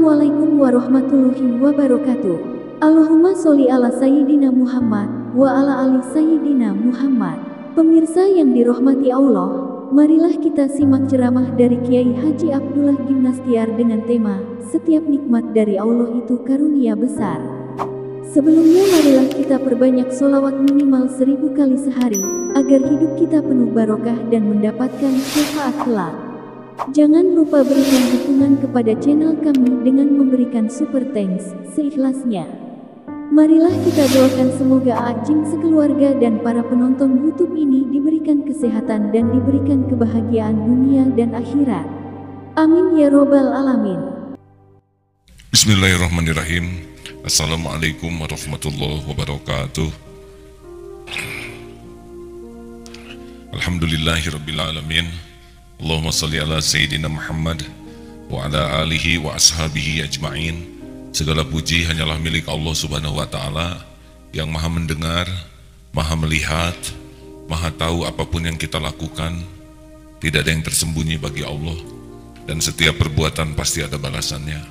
Assalamualaikum warahmatullahi wabarakatuh. Allahumma sholli ala Sayyidina Muhammad wa ala ali Sayyidina Muhammad. Pemirsa yang dirahmati Allah, marilah kita simak ceramah dari Kiai Haji Abdullah Gimnastiar dengan tema "Setiap nikmat dari Allah itu karunia besar". Sebelumnya marilah kita perbanyak sholawat minimal 1000 kali sehari, agar hidup kita penuh barokah dan mendapatkan syafaat kelak. Jangan lupa berikan dukungan kepada channel kami dengan memberikan super thanks seikhlasnya. Marilah kita doakan semoga Ajing sekeluarga dan para penonton YouTube ini diberikan kesehatan dan diberikan kebahagiaan dunia dan akhirat. Amin ya robbal alamin. Bismillahirrahmanirrahim. Assalamualaikum warahmatullahi wabarakatuh. Alhamdulillahirabbil alamin. Allahumma salli ala Sayyidina Muhammad wa ala alihi wa ashabihi ajma'in. Segala puji hanyalah milik Allah subhanahu wa ta'ala yang maha mendengar, maha melihat, maha tahu apapun yang kita lakukan. Tidak ada yang tersembunyi bagi Allah, dan setiap perbuatan pasti ada balasannya,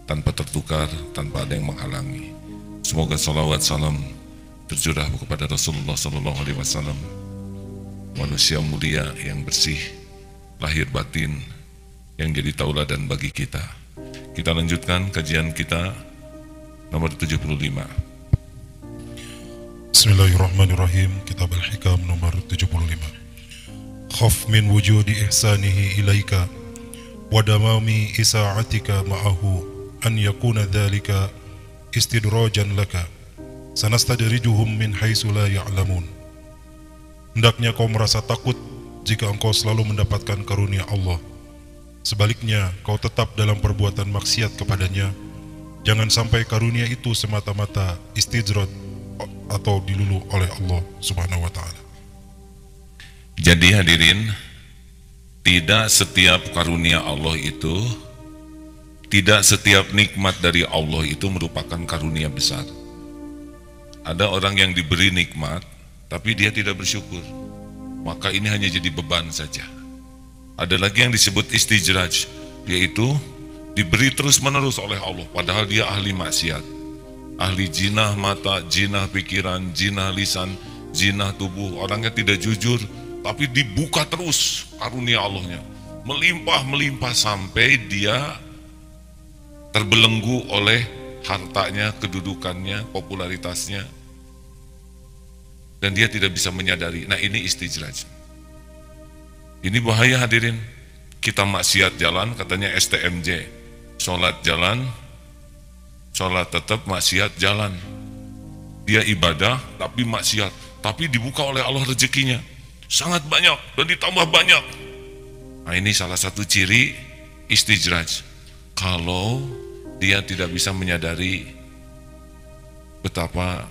tanpa tertukar, tanpa ada yang menghalangi. Semoga salawat salam tercurah kepada Rasulullah SAW, manusia mulia yang bersih lahir batin, yang jadi tauladan bagi kita. Kita lanjutkan kajian kita nomor 75. Bismillahirrahmanirrahim. Kitab Al-Hikam nomor 75. Khaf min wujudi ihsanihi ilaika wa damami isa'atika ma'ahu an yakuna dhalika istidrajan laka sanastadrijuhum min haitsu la ya'lamun. Hendaknya kau merasa takut jika engkau selalu mendapatkan karunia Allah. Sebaliknya, kau tetap dalam perbuatan maksiat kepadanya. Jangan sampai karunia itu semata-mata istijrat atau dilulu oleh Allah subhanahu wa ta'ala. Jadi hadirin, tidak setiap karunia Allah itu, tidak setiap nikmat dari Allah itu merupakan karunia besar. Ada orang yang diberi nikmat, tapi dia tidak bersyukur, maka ini hanya jadi beban saja. Ada lagi yang disebut istijraj, yaitu diberi terus-menerus oleh Allah, padahal dia ahli maksiat, ahli jinah mata, jinah pikiran, jinah lisan, jinah tubuh, orangnya tidak jujur, tapi dibuka terus karunia Allahnya, melimpah-melimpah sampai dia terbelenggu oleh hartanya, kedudukannya, popularitasnya, dan dia tidak bisa menyadari. Nah, ini istijraj. Ini bahaya hadirin. Kita maksiat jalan, katanya STMJ, sholat jalan, sholat tetap, maksiat jalan. Dia ibadah tapi maksiat, tapi dibuka oleh Allah rezekinya sangat banyak dan ditambah banyak. Nah, ini salah satu ciri istijraj. Kalau dia tidak bisa menyadari betapa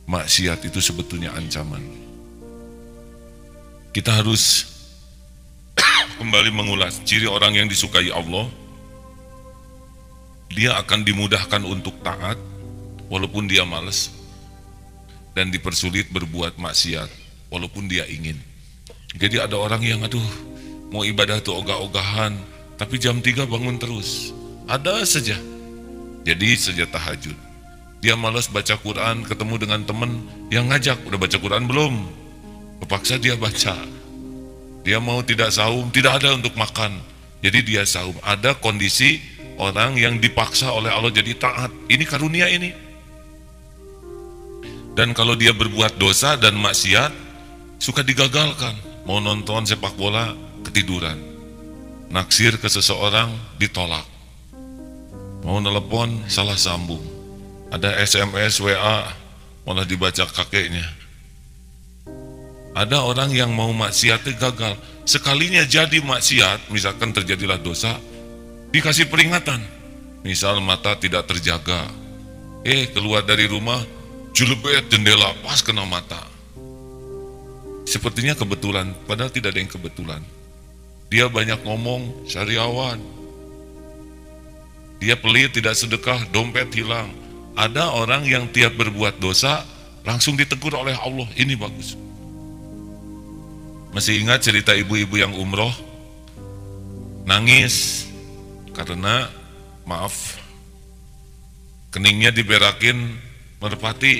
maksiat itu sebetulnya ancaman. Kita harus kembali mengulas ciri orang yang disukai Allah. Dia akan dimudahkan untuk taat walaupun dia malas, dan dipersulit berbuat maksiat walaupun dia ingin. Jadi ada orang yang mau ibadah tuh ogah-ogahan, tapi jam 3 bangun terus, ada saja. Jadi sejak tahajud dia malas baca Quran, ketemu dengan teman yang ngajak, udah baca Quran belum? Kepaksa dia baca. Dia mau tidak saum, tidak ada untuk makan, jadi dia saum. Ada kondisi orang yang dipaksa oleh Allah jadi taat. Ini karunia ini. Dan kalau dia berbuat dosa dan maksiat, suka digagalkan. Mau nonton sepak bola, ketiduran. Naksir ke seseorang, ditolak. Mau telepon, salah sambung. Ada SMS, WA, malah dibaca kakeknya. Ada orang yang mau maksiatnya gagal. Sekalinya jadi maksiat, misalkan terjadilah dosa, dikasih peringatan. Misal mata tidak terjaga, keluar dari rumah, julebet jendela, pas kena mata. Sepertinya kebetulan, padahal tidak ada yang kebetulan. Dia banyak ngomong, syariawan. Dia pelit, tidak sedekah, dompet hilang. Ada orang yang tiap berbuat dosa, langsung ditegur oleh Allah. Ini bagus. Masih ingat cerita ibu-ibu yang umroh? Nangis karena, maaf, keningnya diberakin merpati.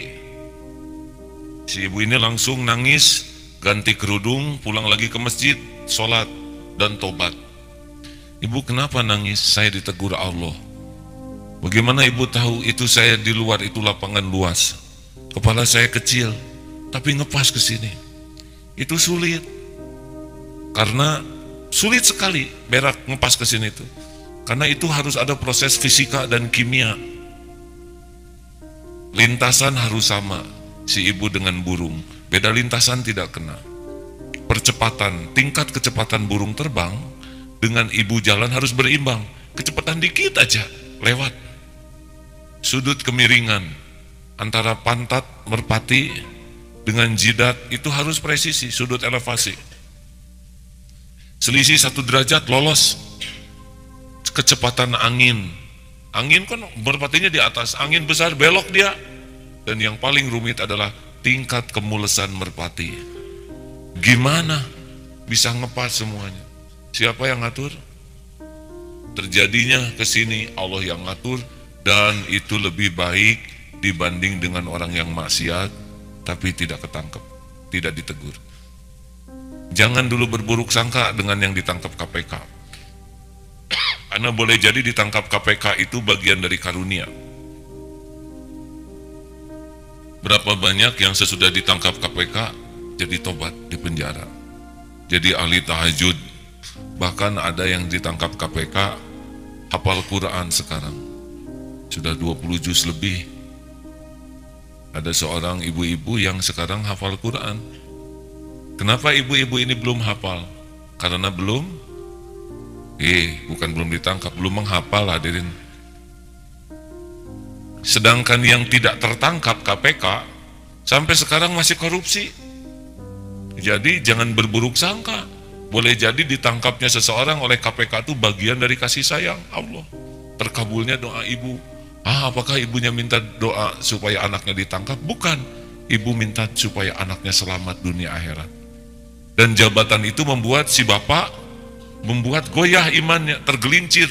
Si ibu ini langsung nangis, ganti kerudung, pulang lagi ke masjid, sholat dan tobat. Ibu, kenapa nangis? Saya ditegur Allah. Bagaimana ibu tahu itu saya di luar itu lapangan luas, kepala saya kecil, tapi ngepas ke sini. Itu sulit, karena sulit sekali berak ngepas ke sini itu, karena itu harus ada proses fisika dan kimia. Lintasan harus sama, si ibu dengan burung, beda lintasan tidak kena. Percepatan, tingkat kecepatan burung terbang dengan ibu jalan harus berimbang. Kecepatan dikit aja lewat. Sudut kemiringan antara pantat merpati dengan jidat itu harus presisi, sudut elevasi. Selisih 1 derajat lolos. Kecepatan angin kan merpatinya di atas, angin besar belok dia. Dan yang paling rumit adalah tingkat kemulesan merpati. Gimana bisa ngepas semuanya? Siapa yang ngatur? Terjadinya ke sini Allah yang ngatur, dan itu lebih baik dibanding dengan orang yang maksiat tapi tidak ketangkep, tidak ditegur. Jangan dulu berburuk sangka dengan yang ditangkap KPK. Karena boleh jadi ditangkap KPK itu bagian dari karunia. Berapa banyak yang sesudah ditangkap KPK jadi tobat di penjara, jadi ahli tahajud. Bahkan ada yang ditangkap KPK hafal Quran sekarang sudah 20 juz lebih. Ada seorang ibu-ibu yang sekarang hafal Quran. Kenapa ibu-ibu ini belum hafal? Karena belum bukan belum ditangkap, belum menghafal, hadirin. Sedangkan yang tidak tertangkap KPK sampai sekarang masih korupsi. Jadi jangan berburuk sangka. Boleh jadi ditangkapnya seseorang oleh KPK itu bagian dari kasih sayang Allah. Terkabulnya doa ibu. Apakah ibunya minta doa supaya anaknya ditangkap? Bukan. Ibu minta supaya anaknya selamat dunia akhirat. Dan jabatan itu membuat si bapak membuat goyah imannya, tergelincir.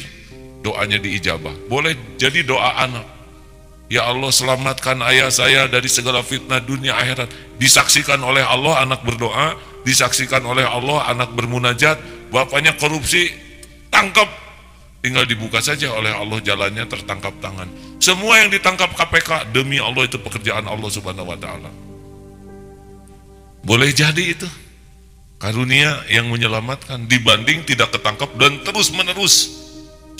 Doanya diijabah. Boleh jadi doa anak. Ya Allah, selamatkan ayah saya dari segala fitnah dunia akhirat. Disaksikan oleh Allah anak berdoa, disaksikan oleh Allah anak bermunajat, bapaknya korupsi, tangkap. Tinggal dibuka saja oleh Allah jalannya, tertangkap tangan. Semua yang ditangkap KPK demi Allah itu pekerjaan Allah Subhanahu wa taala. Boleh jadi itu karunia yang menyelamatkan dibanding tidak ketangkap dan terus menerus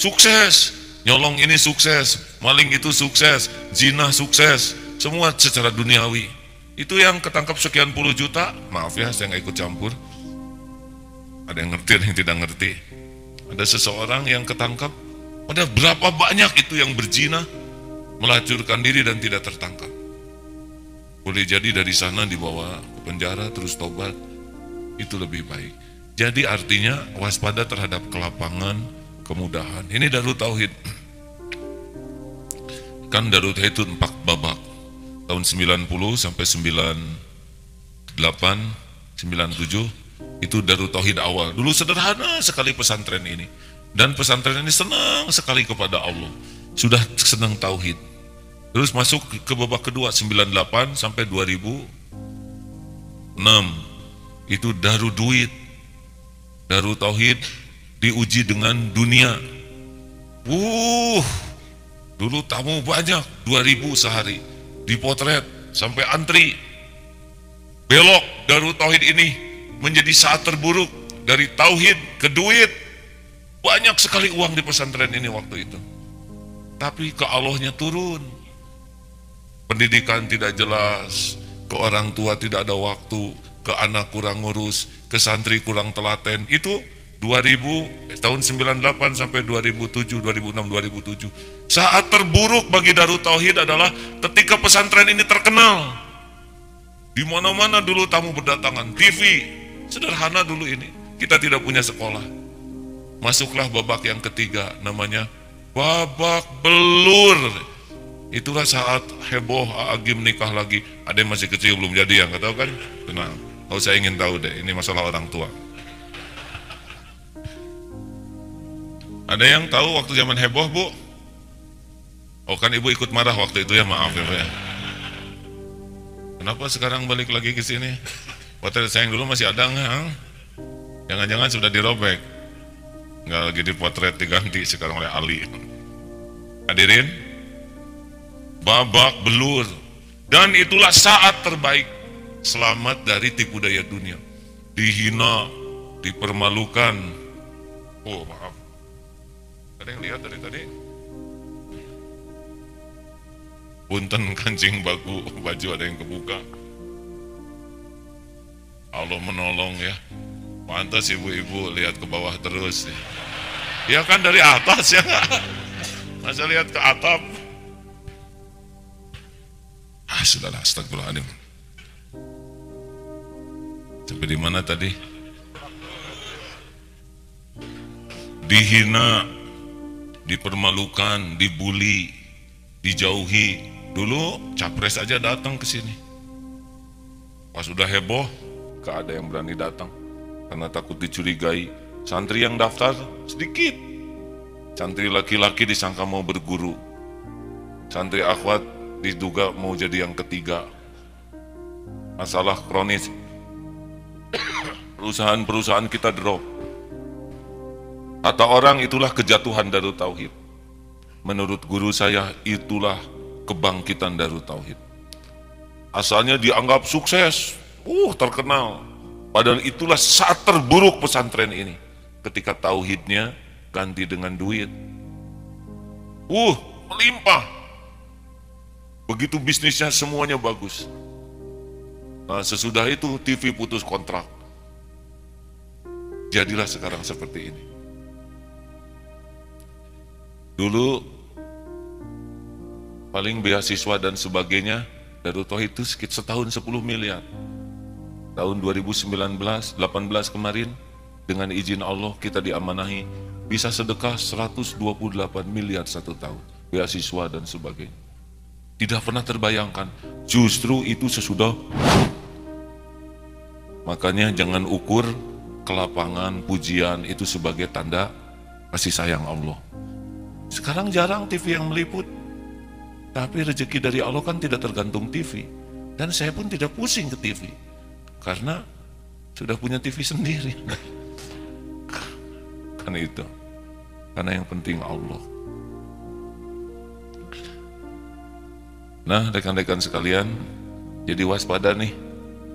sukses. Nyolong ini sukses, maling itu sukses, zina sukses, semua secara duniawi. Itu yang ketangkap sekian puluh juta, maaf ya saya nggak ikut campur. Ada yang ngerti, ada yang tidak ngerti. Ada seseorang yang ketangkap, ada berapa banyak itu yang berzina, melacurkan diri dan tidak tertangkap. Boleh jadi dari sana dibawa ke penjara terus tobat, itu lebih baik. Jadi artinya waspada terhadap kelapangan, kemudahan. Ini Darut Tauhid. Kan Darut Tauhid itu 4 babak. Tahun 90 sampai 98, 97 itu Darut Tauhid awal. Dulu sederhana sekali pesantren ini. Dan pesantren ini senang sekali kepada Allah. Sudah senang tauhid. Terus masuk ke babak kedua 98 sampai 2006. Itu Darut Duit. Darut Tauhid diuji dengan dunia. Dulu tamu banyak, 2000 sehari, dipotret sampai antri. Belok Darut Tauhid ini menjadi saat terburuk, dari tauhid ke duit. Banyak sekali uang di pesantren ini waktu itu. Tapi ke Allahnya turun. Pendidikan tidak jelas, ke orang tua tidak ada waktu, ke anak kurang ngurus, ke santri kurang telaten. Itu 2000 tahun 98 sampai 2007, 2006, 2007. Saat terburuk bagi Darut Tauhid adalah ketika pesantren ini terkenal. Di mana-mana dulu tamu berdatangan, TV. Sederhana dulu ini. Kita tidak punya sekolah. Masuklah babak yang ketiga, namanya babak belur. Itulah saat heboh Agim nikah lagi. Ada yang masih kecil belum jadi, yang nggak tahu kan? Tenang, kalau saya ingin tahu deh, ini masalah orang tua. Ada yang tahu waktu zaman heboh, Bu? Oh kan ibu ikut marah waktu itu ya, maaf ya Pak ya. Kenapa sekarang balik lagi ke sini? Potret saya yang dulu masih ada nggak? Jangan-jangan sudah dirobek. Nggak lagi dipotret, diganti sekarang oleh Ali. Hadirin, babak belur. Dan itulah saat terbaik selamat dari tipu daya dunia. Dihina, dipermalukan. Oh maaf, ada yang lihat dari tadi? Punten kancing baju ada yang kebuka. Allah menolong ya. Pantas ibu-ibu lihat ke bawah terus ya. Ya kan dari atas ya. Masa lihat ke atap. Sudahlah, astagfirullahaladzim. Sampai di mana tadi? Dihina, dipermalukan, dibully, dijauhi. Dulu capres aja datang ke sini. Pas udah heboh, gak ada yang berani datang karena takut dicurigai. Santri yang daftar sedikit. Santri laki-laki disangka mau berguru. Santri akhwat diduga mau jadi yang ketiga. Masalah kronis. Perusahaan-perusahaan kita drop. Kata orang itulah kejatuhan Darut Tauhid. Menurut guru saya itulah kebangkitan Darut Tauhid. Asalnya dianggap sukses, terkenal. Padahal itulah saat terburuk pesantren ini. Ketika tauhidnya ganti dengan duit. Melimpah. Begitu bisnisnya semuanya bagus. Nah, sesudah itu TV putus kontrak. Jadilah sekarang seperti ini. Dulu paling beasiswa dan sebagainya Darut Tauhid itu sekitar setahun 10 miliar. Tahun 2019, 18 kemarin dengan izin Allah kita diamanahi bisa sedekah 128 miliar satu tahun. Beasiswa dan sebagainya. Tidak pernah terbayangkan. Justru itu sesudah. Makanya jangan ukur kelapangan, pujian itu sebagai tanda kasih sayang Allah. Sekarang jarang TV yang meliput. Tapi rezeki dari Allah kan tidak tergantung TV. Dan saya pun tidak pusing ke TV. Karena sudah punya TV sendiri. Karena itu. Karena yang penting Allah. Nah, rekan-rekan sekalian, jadi waspada nih.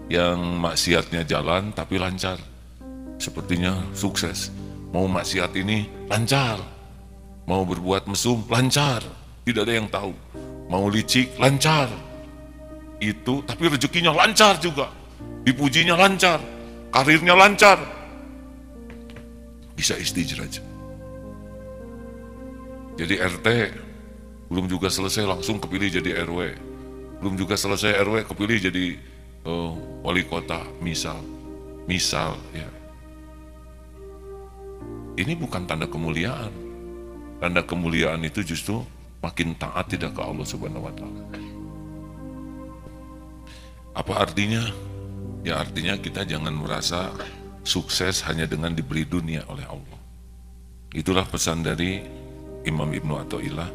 Yang maksiatnya jalan tapi lancar. Sepertinya sukses. Mau maksiat ini lancar. Mau berbuat mesum lancar. Tidak ada yang tahu. Mau licik lancar. Itu tapi rezekinya lancar juga. Dipujinya lancar. Karirnya lancar. Bisa istijraj. Jadi RT belum juga selesai langsung kepilih jadi RW. Belum juga selesai RW kepilih jadi wali kota misal ya. Ini bukan tanda kemuliaan. Tanda kemuliaan itu justru makin taat tidak ke Allah Subhanahu wa Ta'ala. Apa artinya? Ya artinya kita jangan merasa sukses hanya dengan diberi dunia oleh Allah. Itulah pesan dari Imam Ibnu Athaillah.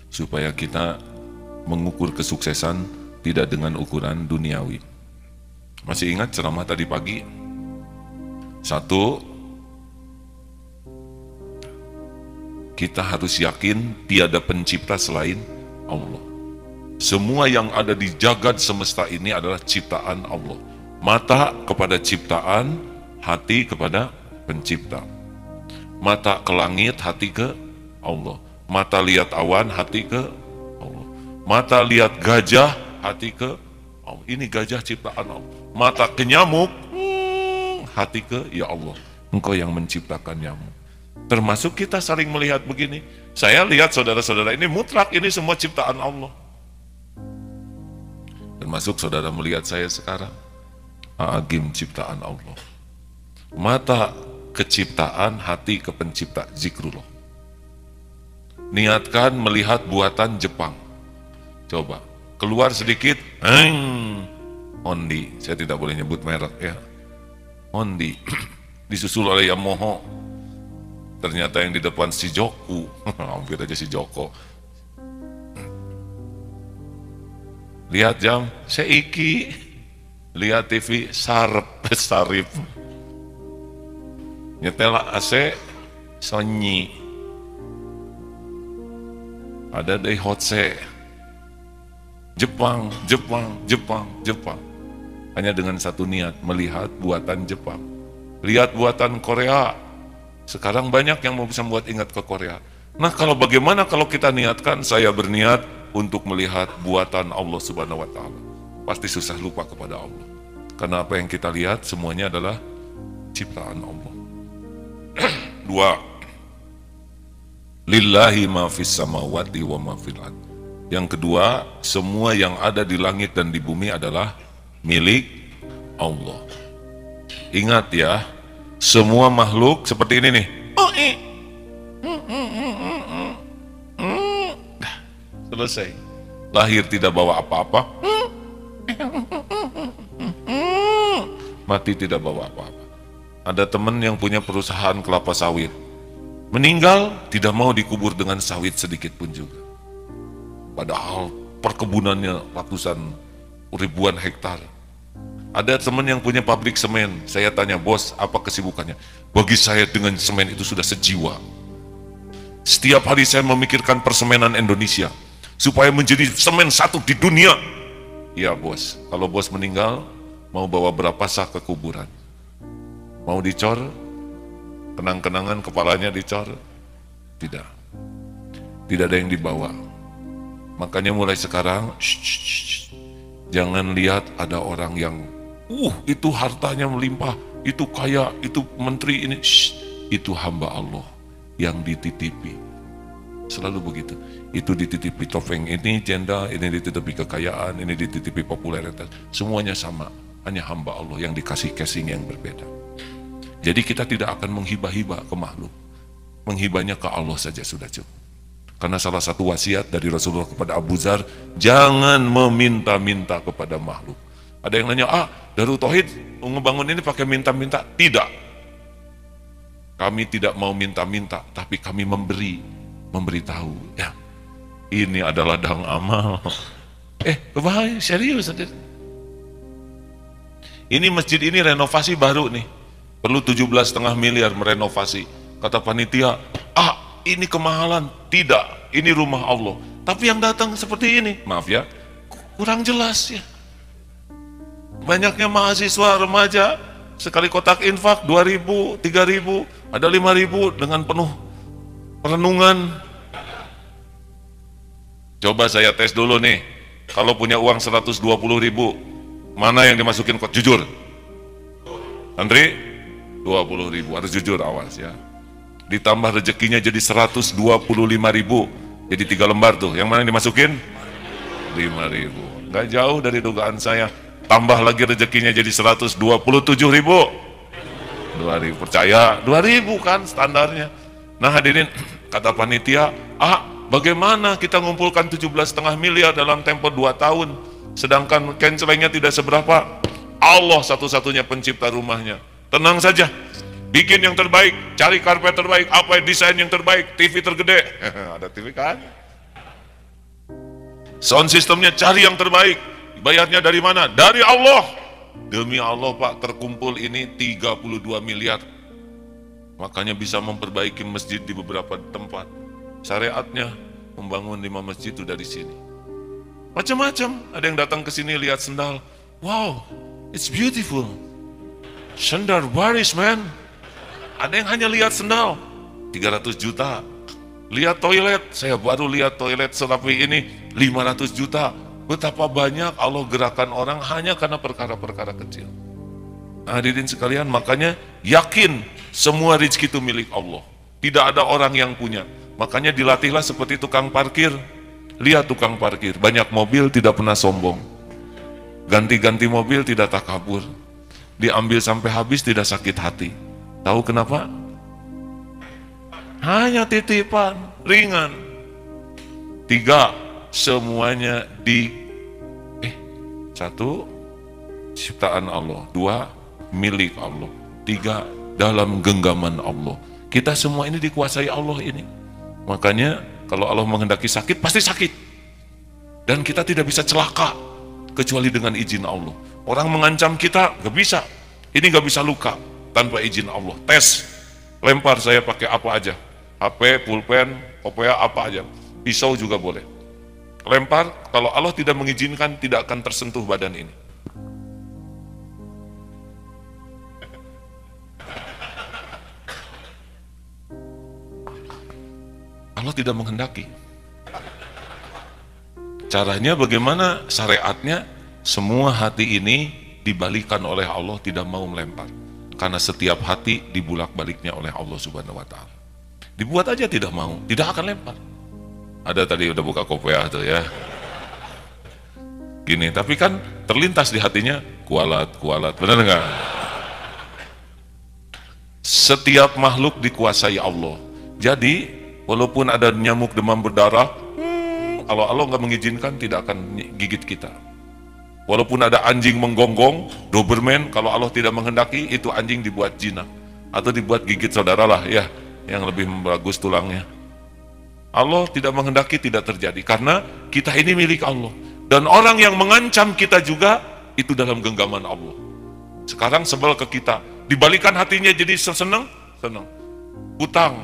Supaya kita mengukur kesuksesan tidak dengan ukuran duniawi. Masih ingat ceramah tadi pagi? 1, kita harus yakin tiada pencipta selain Allah. Semua yang ada di jagad semesta ini adalah ciptaan Allah. Mata kepada ciptaan, hati kepada pencipta. Mata ke langit, hati ke Allah. Mata lihat awan, hati ke Allah. Mata lihat gajah, hati ke Allah. Ini gajah ciptaan Allah. Mata ke nyamuk, hati ke ya Allah. Engkau yang menciptakan nyamuk. Termasuk kita saling melihat begini. Saya lihat saudara-saudara ini mutlak, ini semua ciptaan Allah. Termasuk saudara melihat saya sekarang. Agim ciptaan Allah. Mata ke ciptaan, hati ke pencipta, zikrullah. Niatkan melihat buatan Jepang. Coba, keluar sedikit, Hondi, saya tidak boleh nyebut merek ya. Hondi, disusul oleh Yamaha. Ternyata yang di depan si Joku, hampir aja si Joko. Lihat jam, seiki. Lihat TV, sarip. Nyetel AC, Sonyi. Ada dari Hotse. Jepang. Hanya dengan satu niat, melihat buatan Jepang. Lihat buatan Korea. Sekarang banyak yang mau bisa membuat ingat ke Korea. Nah, bagaimana kalau kita niatkan, saya berniat untuk melihat buatan Allah Subhanahu wa Ta'ala. Pasti susah lupa kepada Allah. Karena apa yang kita lihat semuanya adalah ciptaan Allah. 2. Lillahi ma fis samawati wa ma fil ard. Yang kedua, semua yang ada di langit dan di bumi adalah milik Allah. Ingat ya, semua makhluk seperti ini nih. Selesai. Lahir tidak bawa apa-apa. Mati tidak bawa apa-apa. Ada teman yang punya perusahaan kelapa sawit. Meninggal tidak mau dikubur dengan sawit sedikit pun juga. Padahal perkebunannya ratusan ribuan hektar. Ada teman yang punya pabrik semen. Saya tanya, bos, apa kesibukannya? Bagi saya dengan semen itu sudah sejiwa. Setiap hari saya memikirkan persemenan Indonesia supaya menjadi semen satu di dunia. Ya bos, kalau bos meninggal, mau bawa berapa sah ke kuburan? Mau dicor? Kenang-kenangan kepalanya dicor? Tidak. Tidak ada yang dibawa. Makanya mulai sekarang, jangan lihat ada orang yang itu hartanya melimpah, itu kaya, itu menteri ini. Itu hamba Allah yang dititipi. Selalu begitu. Itu dititipi topeng ini, jenda, ini dititipi kekayaan, ini dititipi popularitas. Semuanya sama, hanya hamba Allah yang dikasih casing yang berbeda. Jadi kita tidak akan menghibah-hibah ke makhluk. Menghibahnya ke Allah saja sudah cukup. Karena salah satu wasiat dari Rasulullah kepada Abu Dzar, jangan meminta-minta kepada makhluk. Ada yang nanya, Darul Tauhid ngebangun ini pakai minta-minta? Tidak. Kami tidak mau minta-minta, tapi kami memberitahu. Ya, ini adalah ladang amal. Bahaya, serius. Ini masjid ini renovasi baru nih. Perlu 17,5 miliar merenovasi. Kata panitia, ini kemahalan. Tidak, ini rumah Allah. Tapi yang datang seperti ini, maaf ya, kurang jelas ya. Banyaknya mahasiswa, remaja, sekali kotak infak 2.000, 3.000, ada 5.000 dengan penuh perenungan. Coba saya tes dulu nih, kalau punya uang 120.000, mana yang dimasukin kot? Jujur. Santri? 20.000, harus jujur, awas ya. Ditambah rezekinya jadi 125.000, jadi 3 lembar tuh. Yang mana yang dimasukin? 5.000. Nggak jauh dari dugaan saya. Tambah lagi rezekinya jadi 127.000. 2.000, percaya? 2.000 kan standarnya. Nah hadirin, kata panitia, bagaimana kita ngumpulkan 17,5 miliar dalam tempo 2 tahun, sedangkan cancelingnya tidak seberapa? Allah satu-satunya pencipta rumahnya. Tenang saja, bikin yang terbaik, cari karpet terbaik, desain yang terbaik, TV tergede, ada TV kan? Sound systemnya cari yang terbaik, bayarnya dari mana? Dari Allah. Demi Allah Pak, terkumpul ini 32 miliar. Makanya bisa memperbaiki masjid di beberapa tempat. Syariatnya membangun 5 masjid itu dari sini. Macam-macam, ada yang datang ke sini lihat sendal. Wow, it's beautiful. Sendal baris man. Ada yang hanya lihat sendal 300 juta. Lihat toilet, saya baru lihat toilet serapi ini 500 juta. Betapa banyak Allah gerakan orang hanya karena perkara-perkara kecil. Hadirin sekalian, makanya yakin semua rezeki itu milik Allah. Tidak ada orang yang punya. Makanya dilatihlah seperti tukang parkir. Lihat tukang parkir, banyak mobil tidak pernah sombong. Ganti-ganti mobil tidak takabur. Diambil sampai habis tidak sakit hati. Tahu kenapa? Hanya titipan, ringan. 3, semuanya 1, ciptaan Allah. 2, milik Allah. 3, dalam genggaman Allah. Kita semua ini dikuasai Allah ini. Makanya kalau Allah menghendaki sakit, pasti sakit. Dan kita tidak bisa celaka kecuali dengan izin Allah. Orang mengancam kita, gak bisa. Ini gak bisa luka tanpa izin Allah. Tes, lempar saya pakai apa aja. HP, pulpen, kopea, apa aja. Pisau juga boleh. Lempar, kalau Allah tidak mengizinkan, tidak akan tersentuh badan ini. Allah tidak menghendaki. Caranya bagaimana? Syariatnya, semua hati ini dibalikan oleh Allah, tidak mau melempar. Karena setiap hati dibulak-baliknya oleh Allah Subhanahu wa Ta'ala. Dibuat aja tidak mau, tidak akan lempar. Ada tadi udah buka kopea tuh ya. Gini, tapi kan terlintas di hatinya kualat, benar nggak? Setiap makhluk dikuasai Allah. Jadi walaupun ada nyamuk demam berdarah, kalau Allah nggak mengizinkan tidak akan gigit kita. Walaupun ada anjing menggonggong, Doberman, kalau Allah tidak menghendaki, itu anjing dibuat jinak atau dibuat gigit saudara lah ya, yang lebih bagus tulangnya. Allah tidak menghendaki, tidak terjadi karena kita ini milik Allah. Dan orang yang mengancam kita juga itu dalam genggaman Allah. Sekarang sebel ke kita, dibalikan hatinya jadi senang. Hutang,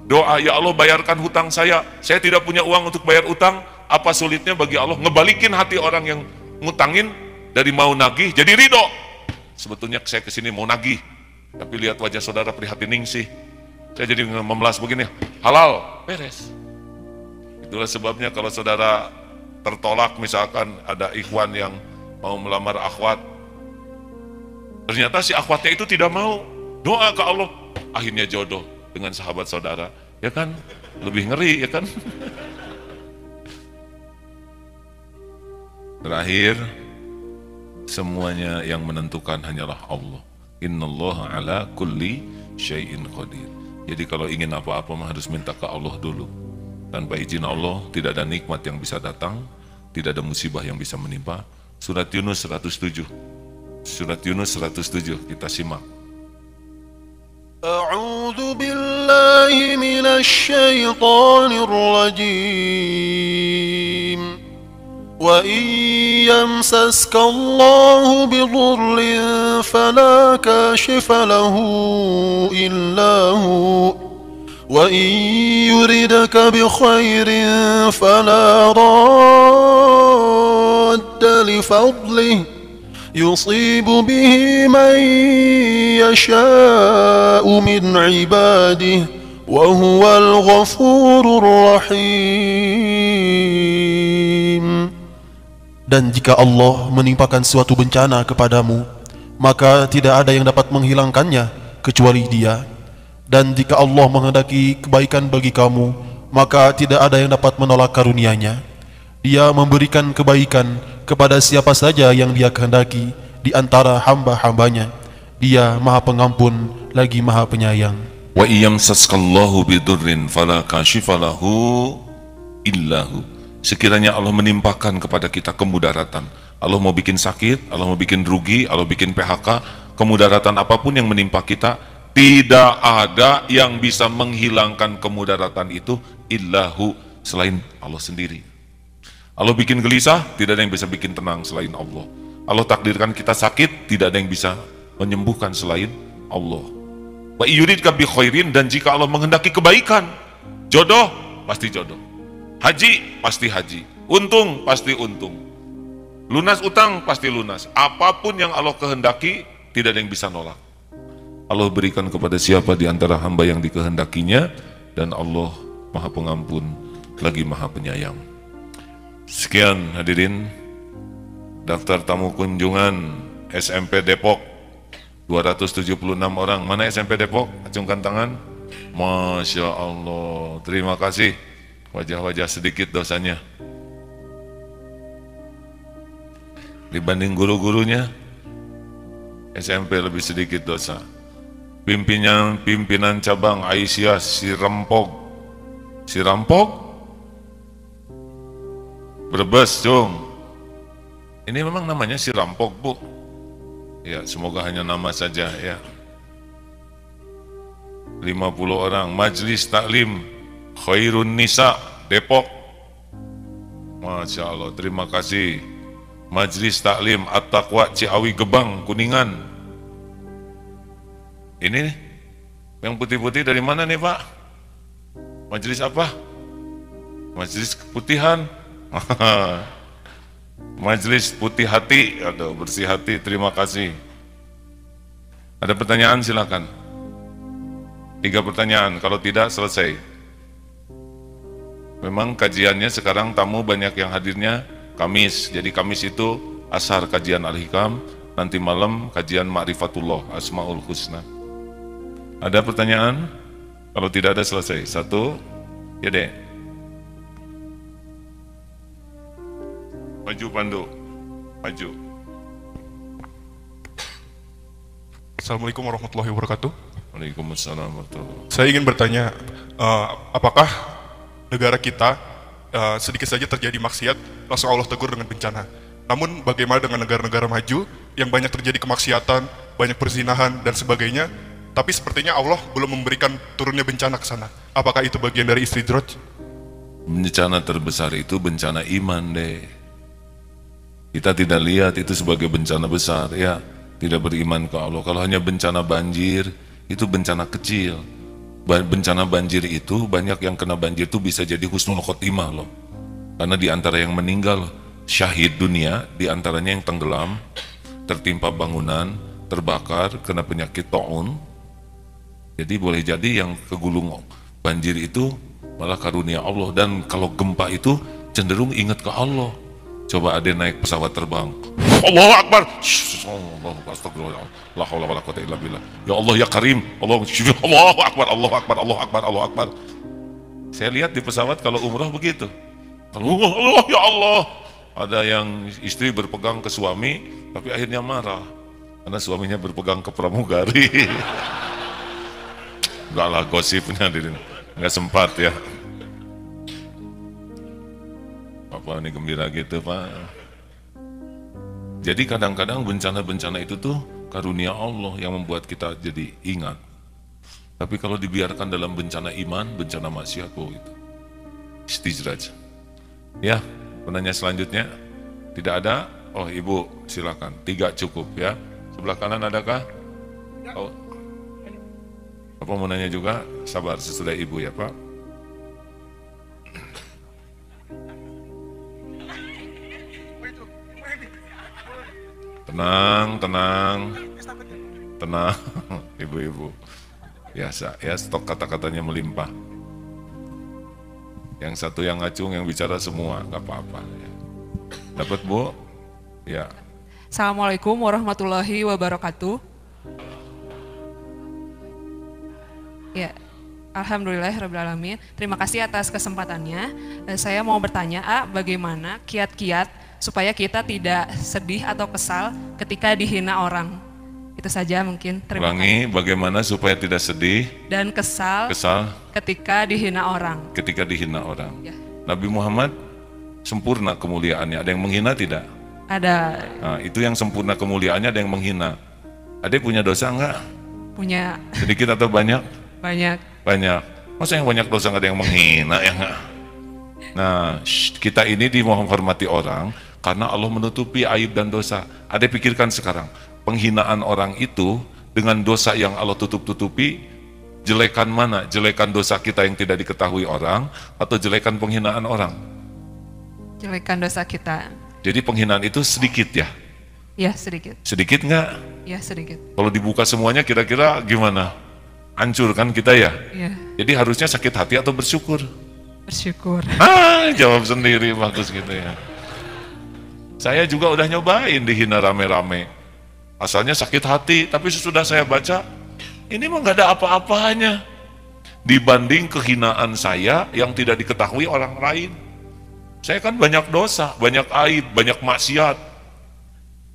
doa, ya Allah bayarkan hutang saya tidak punya uang untuk bayar utang. Apa sulitnya bagi Allah ngebalikin hati orang yang ngutangin dari mau nagih jadi ridho. Sebetulnya saya kesini mau nagih, tapi lihat wajah saudara prihatin ningsih, saya jadi memelas begini, halal, beres. Itulah sebabnya kalau saudara tertolak, misalkan ada ikhwan yang mau melamar akhwat, ternyata si akhwatnya itu tidak mau, doa ke Allah, akhirnya jodoh dengan sahabat saudara, ya kan? Lebih ngeri, ya kan? Terakhir, semuanya yang menentukan hanyalah Allah. Innallaha ala kulli syai'in qadir. Jadi kalau ingin apa-apa mah harus minta ke Allah dulu. Tanpa izin Allah tidak ada nikmat yang bisa datang, tidak ada musibah yang bisa menimpa. Surat Yunus 107. Surat Yunus 107 kita simak. A'udzu billahi minasy syaithanir rajim. Wa yamsaska Allahu bidurrin fala kashifa lahu illa hu wa yuridka bi khairin fala radda li fadlihi yusibu bihi man yasha'u min ibadihi wa huwal ghafurur rahim. Dan jika Allah menimpakan suatu bencana kepadamu, maka tidak ada yang dapat menghilangkannya kecuali Dia. Dan jika Allah menghendaki kebaikan bagi kamu, maka tidak ada yang dapat menolak karunia-Nya. Dia memberikan kebaikan kepada siapa saja yang Dia kehendaki di antara hamba-hambanya. Dia Maha Pengampun lagi Maha Penyayang. Wa iyamsaskallahu bidurrin fala kashifa lahu illahu. Sekiranya Allah menimpakan kepada kita kemudaratan, Allah mau bikin sakit, Allah mau bikin rugi, Allah bikin PHK, kemudaratan apapun yang menimpa kita, tidak ada yang bisa menghilangkan kemudaratan itu illahu, selain Allah sendiri. Allah bikin gelisah, tidak ada yang bisa bikin tenang selain Allah. Allah takdirkan kita sakit, tidak ada yang bisa menyembuhkan selain Allah. Wa yuridka bi khairin, dan jika Allah menghendaki kebaikan, jodoh pasti jodoh, haji pasti haji, untung pasti untung, lunas utang pasti lunas. Apapun yang Allah kehendaki, tidak ada yang bisa nolak. Allah berikan kepada siapa di antara hamba yang dikehendakinya, dan Allah Maha Pengampun lagi Maha Penyayang. Sekian hadirin, daftar tamu kunjungan SMP Depok 276 orang. Mana SMP Depok? Acungkan tangan. Masya Allah, terima kasih. Wajah-wajah sedikit dosanya dibanding guru-gurunya. SMP lebih sedikit dosa. Pimpinan cabang Aisyah Sirampog Brebes, cung. Ini memang namanya Sirampog, Bu? Ya, semoga hanya nama saja ya. 50 orang. Majlis Taklim Khairun Nisa Depok. Masya Allah, terima kasih. Majlis Taklim At-Taqwa Ciawi Gebang Kuningan. Ini yang putih-putih dari mana nih Pak? Majelis apa? Majelis Keputihan. Majelis Putih Hati, atau Bersih Hati, terima kasih. Ada pertanyaan silakan. 3 pertanyaan, kalau tidak selesai. Memang kajiannya sekarang tamu banyak yang hadirnya Kamis. Jadi Kamis itu ashar kajian Al-Hikam, nanti malam kajian Ma'rifatullah, Asmaul Husna. Ada pertanyaan? Kalau tidak ada selesai. 1, ya deh. Maju Pandu, maju. Assalamualaikum warahmatullahi wabarakatuh. Waalaikumsalam warahmatullahi wabarakatuh. Saya ingin bertanya, apakah negara kita sedikit saja terjadi maksiat, langsung Allah tegur dengan bencana? Namun bagaimana dengan negara-negara maju yang banyak terjadi kemaksiatan, banyak perzinahan dan sebagainya, tapi sepertinya Allah belum memberikan turunnya bencana ke sana? Apakah itu bagian dari istidraj? Bencana terbesar itu bencana iman deh. Kita tidak lihat itu sebagai bencana besar, ya. Tidak beriman ke Allah. Kalau hanya bencana banjir, itu bencana kecil. Bencana banjir itu, banyak yang kena banjir itu bisa jadi husnul khotimah loh. Karena di antara yang meninggal syahid dunia, di antaranya yang tenggelam, tertimpa bangunan, terbakar, kena penyakit taun. Jadi boleh jadi yang kegulung banjir itu malah karunia Allah. Dan kalau gempa itu cenderung ingat ke Allah. Coba ada naik pesawat terbang, Allahu Akbar, astagfirullah, la haula wala quwwata illa billah, ya Allah ya Karim, Allahu Akbar, Allahu Akbar, Allahu Akbar, Allahu Akbar. Saya lihat di pesawat kalau umrah begitu, Allah ya Allah. Ada yang istri berpegang ke suami, tapi akhirnya marah karena suaminya berpegang ke pramugari. Enggak lah, gosipnya nggak sempat ya. Apa ini gembira gitu Pak. Jadi kadang-kadang bencana-bencana itu tuh karunia Allah yang membuat kita jadi ingat. Tapi kalau dibiarkan dalam bencana iman, bencana maksiat, itu istijraj. Ya, penanya selanjutnya tidak ada. Oh Ibu silakan, 3 cukup ya. Sebelah kanan adakah? Oh. Apa mau nanya juga? Sabar sesudah Ibu ya Pak. Tenang, tenang, ibu-ibu. Biasa ya, stok kata-katanya melimpah. Yang satu yang ngacung, yang bicara semua, nggak apa-apa. Ya. Dapat Bu? Ya. Assalamualaikum warahmatullahi wabarakatuh. Ya, alhamdulillahirrahmanirrahim. Terima kasih atas kesempatannya. Saya mau bertanya, bagaimana kiat-kiat supaya kita tidak sedih atau kesal ketika dihina orang? Itu saja mungkin. Terima kasih. Bagaimana supaya tidak sedih dan kesal ketika dihina orang. Ketika dihina orang. Ya. Nabi Muhammad sempurna kemuliaannya. Ada yang menghina tidak? Ada. Nah, itu yang sempurna kemuliaannya, ada yang menghina. Ada punya dosa enggak? Punya. Sedikit atau banyak? Banyak. Banyak. Masa yang banyak dosa enggak ada yang menghina ya enggak? Nah, kita ini dihormati orang karena Allah menutupi aib dan dosa. Ada pikirkan sekarang, penghinaan orang itu dengan dosa yang Allah tutup-tutupi, jelekan mana? Jelekan dosa kita yang tidak diketahui orang atau jelekan penghinaan orang? Jelekan dosa kita. Jadi penghinaan itu sedikit ya? Ya, sedikit. Sedikit enggak? Ya, sedikit. Kalau dibuka semuanya kira-kira gimana? Hancur kan kita ya? Ya. Jadi harusnya sakit hati atau bersyukur? Bersyukur. Jawab sendiri, bagus gitu ya. Saya juga udah nyobain dihina rame-rame. Asalnya sakit hati, tapi sesudah saya baca, ini mah gak ada apa-apanya dibanding kehinaan saya yang tidak diketahui orang lain. Saya kan banyak dosa, banyak aib, banyak maksiat.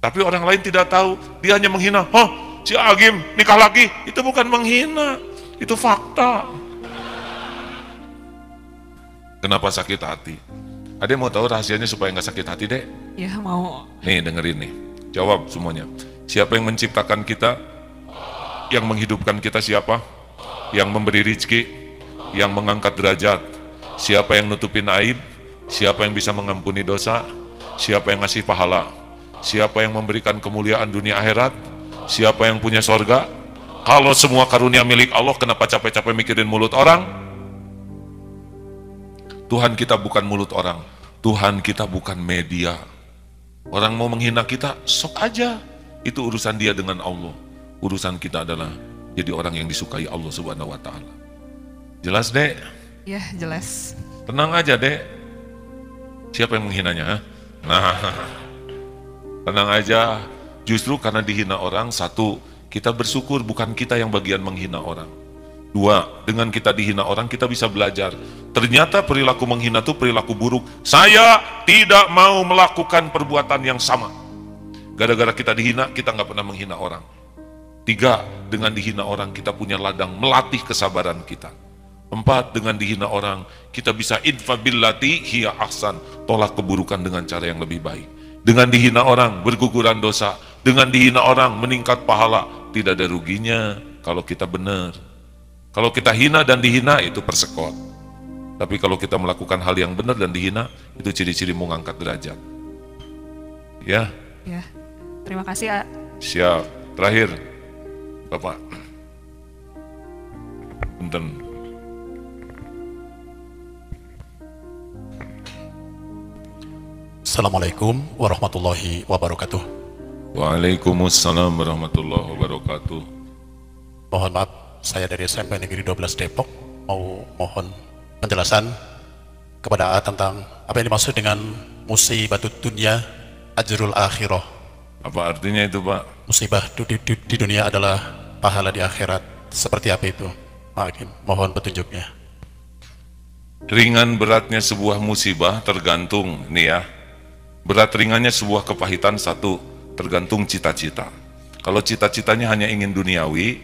Tapi orang lain tidak tahu, dia hanya menghina. Oh, si Agim nikah lagi, itu bukan menghina, itu fakta. Kenapa sakit hati? Ada yang mau tahu rahasianya supaya nggak sakit hati, Dek? Ya, mau. Nih, dengerin nih. Jawab semuanya. Siapa yang menciptakan kita? Yang menghidupkan kita siapa? yang memberi rizki, yang mengangkat derajat. Siapa yang nutupin aib, siapa yang bisa mengampuni dosa, siapa yang ngasih pahala, siapa yang memberikan kemuliaan dunia akhirat, siapa yang punya sorga. Kalau semua karunia milik Allah, kenapa capek-capek mikirin mulut orang? Tuhan kita bukan mulut orang, Tuhan kita bukan media. Orang mau menghina kita, sok aja. Itu urusan dia dengan Allah. Urusan kita adalah jadi orang yang disukai Allah Subhanahu wa Ta'ala. Jelas, Dek? Ya, jelas. Tenang aja, Dek. Siapa yang menghinanya? Ha? Nah, tenang aja. Justru karena dihina orang, satu, kita bersyukur, bukan kita yang bagian menghina orang. Dua, dengan kita dihina orang, kita bisa belajar. Ternyata perilaku menghina itu perilaku buruk. Saya tidak mau melakukan perbuatan yang sama. Gara-gara kita dihina, kita nggak pernah menghina orang. Tiga, dengan dihina orang, kita punya ladang melatih kesabaran kita. Empat, dengan dihina orang, kita bisa infabillati hiya ahsan, tolak keburukan dengan cara yang lebih baik. Dengan dihina orang, berguguran dosa. Dengan dihina orang, meningkat pahala. Tidak ada ruginya kalau kita benar. Kalau kita hina dan dihina, itu persekot. Tapi kalau kita melakukan hal yang benar dan dihina, itu ciri-ciri mau ngangkat derajat. Ya? Ya, terima kasih, A. Siap. Terakhir, Bapak. Punten. Assalamualaikum warahmatullahi wabarakatuh. Waalaikumsalam warahmatullahi wabarakatuh. Mohon maaf, saya dari SMP Negeri 12 Depok mau mohon penjelasan kepada A tentang apa yang dimaksud dengan musibatut dunya ajrul akhirah. Apa artinya itu, Pak? Musibah di dunia adalah pahala di akhirat. Seperti apa itu? Pak Hakim, mohon petunjuknya. Ringan beratnya sebuah musibah tergantung, nih ya. Berat ringannya sebuah kepahitan, satu, tergantung cita-cita. Kalau cita-citanya hanya ingin duniawi,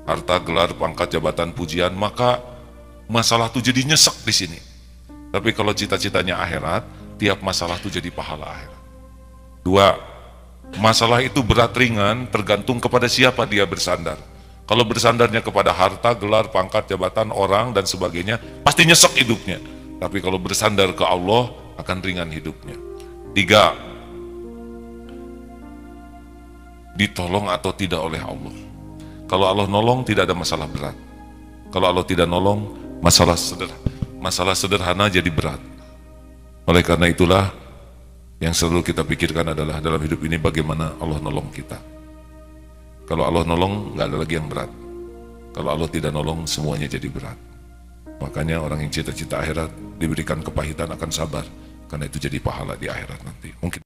harta, gelar, pangkat, jabatan, pujian, maka masalah itu jadi nyesek di sini. Tapi kalau cita-citanya akhirat, tiap masalah itu jadi pahala akhirat. Dua, masalah itu berat ringan tergantung kepada siapa dia bersandar. Kalau bersandarnya kepada harta, gelar, pangkat, jabatan, orang, dan sebagainya, pasti nyesek hidupnya. Tapi kalau bersandar ke Allah, akan ringan hidupnya. Tiga, ditolong atau tidak oleh Allah. Kalau Allah nolong, tidak ada masalah berat. Kalau Allah tidak nolong, masalah sederhana jadi berat. Oleh karena itulah, yang selalu kita pikirkan adalah dalam hidup ini bagaimana Allah nolong kita. Kalau Allah nolong, nggak ada lagi yang berat. Kalau Allah tidak nolong, semuanya jadi berat. Makanya orang yang cita-cita akhirat diberikan kepahitan akan sabar, karena itu jadi pahala di akhirat nanti. Mungkin